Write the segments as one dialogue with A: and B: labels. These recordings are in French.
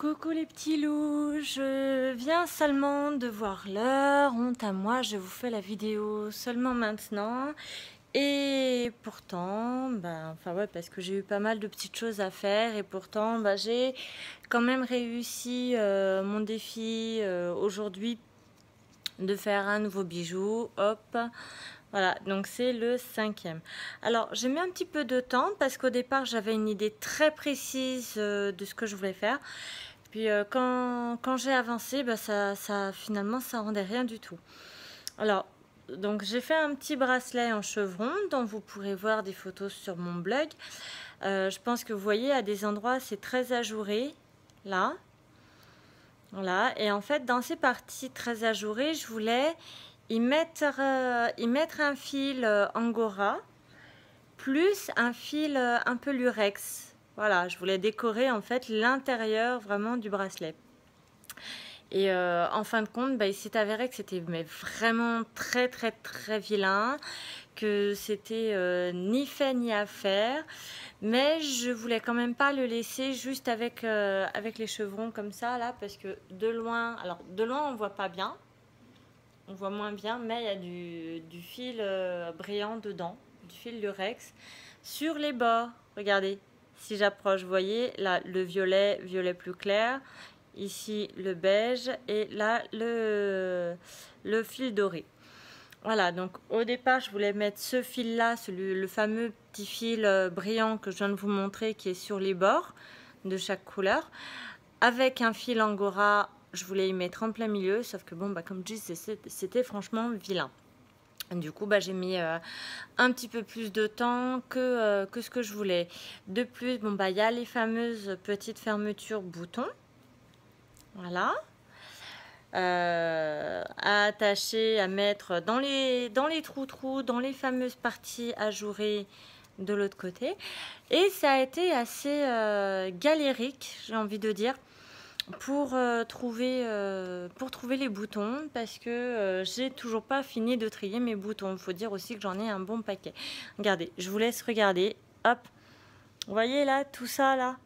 A: Coucou les petits loups, je viens seulement de voir l'heure, honte à moi, je vous fais la vidéo seulement maintenant. Et pourtant, parce que j'ai eu pas mal de petites choses à faire et pourtant, j'ai quand même réussi mon défi aujourd'hui de faire un nouveau bijou, hop. Voilà, donc c'est le 5e. Alors, j'ai mis un petit peu de temps parce qu'au départ, j'avais une idée très précise de ce que je voulais faire. Puis quand j'ai avancé, finalement, ça rendait rien du tout. Alors, donc j'ai fait un petit bracelet en chevron dont vous pourrez voir des photos sur mon blog. Je pense que vous voyez, à des endroits, c'est très ajouré, là. Voilà, et en fait, dans ces parties très ajourées, je voulais y mettre un fil angora plus un fil un peu lurex. Voilà, je voulais décorer en fait l'intérieur vraiment du bracelet. Et en fin de compte, il s'est avéré que c'était vraiment très vilain, que c'était ni fait ni à faire. Mais je voulais quand même pas le laisser juste avec les chevrons comme ça là, parce que de loin on voit pas bien, on voit moins bien, mais il y a du fil brillant dedans, du fil lurex sur les bords. Regardez, si j'approche, vous voyez là le violet plus clair, ici le beige et là le fil doré. Voilà, donc au départ, je voulais mettre ce fil-là, le fameux petit fil brillant que je viens de vous montrer, qui est sur les bords de chaque couleur. Avec un fil angora, je voulais y mettre en plein milieu, sauf que bon, comme je dis, c'était franchement vilain. Du coup, j'ai mis un petit peu plus de temps que ce que je voulais. De plus, il y a les fameuses petites fermetures boutons. Voilà. À attacher, à mettre dans les trous, dans les fameuses parties ajourées de l'autre côté. Et ça a été assez galérique, j'ai envie de dire, pour trouver les boutons, parce que j'ai toujours pas fini de trier mes boutons. Il faut dire aussi que j'en ai un bon paquet. Regardez, je vous laisse regarder. Hop, vous voyez là, tout ça là,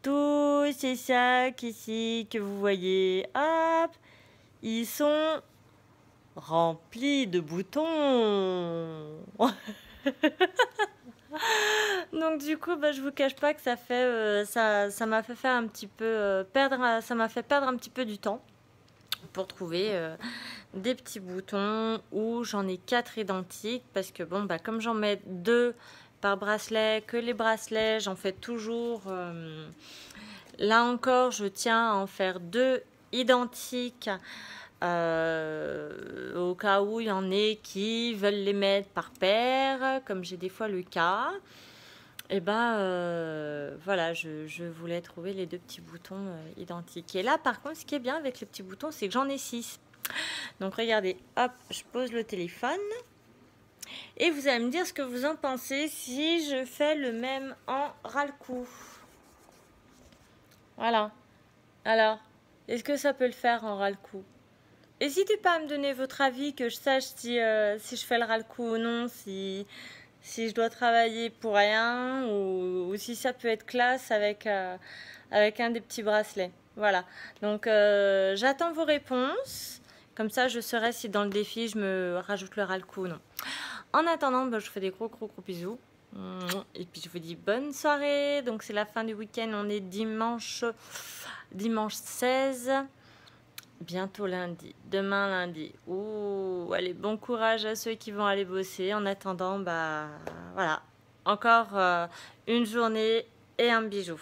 A: tous ces sacs ici que vous voyez, hop, ils sont remplis de boutons. Donc du coup, je vous cache pas que ça m'a fait faire un petit peu perdre un petit peu du temps pour trouver des petits boutons où j'en ai 4 identiques, parce que comme j'en mets 2 par bracelet, que les bracelets j'en fais toujours là encore, je tiens à en faire 2 identiques au cas où il y en ait qui veulent les mettre par paire, comme j'ai des fois le cas. Et voilà, je voulais trouver les 2 petits boutons identiques. Et là, par contre, ce qui est bien avec les petits boutons, c'est que j'en ai 6. Donc regardez, hop, je pose le téléphone. Et vous allez me dire ce que vous en pensez si je fais le même en ras-le-cou. Voilà. Alors, est-ce que ça peut le faire en ras-le-cou? N'hésitez pas à me donner votre avis, que je sache si je fais le ras-le-cou ou non, si je dois travailler pour rien, ou si ça peut être classe avec un des petits bracelets. Voilà. Donc, j'attends vos réponses. Comme ça, je saurai si dans le défi, je me rajoute le ras-le-cou ou non. En attendant, je vous fais des gros bisous. Et puis, je vous dis bonne soirée. Donc, c'est la fin du week-end. On est dimanche 16. Bientôt lundi, demain lundi. Ouh, allez, bon courage à ceux qui vont aller bosser. En attendant, voilà, encore une journée et un bijou.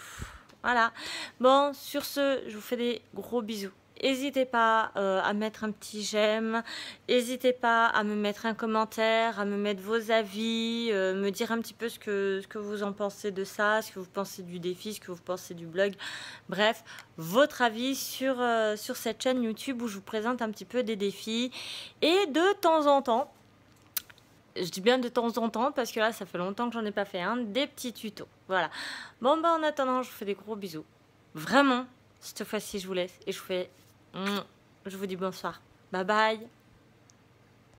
A: Voilà. Bon, sur ce, je vous fais des gros bisous. N'hésitez pas à mettre un petit j'aime, n'hésitez pas à me mettre un commentaire, à me mettre vos avis, me dire un petit peu ce que vous en pensez de ça, ce que vous pensez du défi, ce que vous pensez du blog. Bref, votre avis sur cette chaîne YouTube où je vous présente un petit peu des défis. Et de temps en temps, je dis bien de temps en temps parce que là, ça fait longtemps que j'en ai pas fait un, des petits tutos. Voilà. Bon, en attendant, je vous fais des gros bisous. Vraiment, cette fois-ci, je vous laisse et je vous dis bonsoir. Bye bye.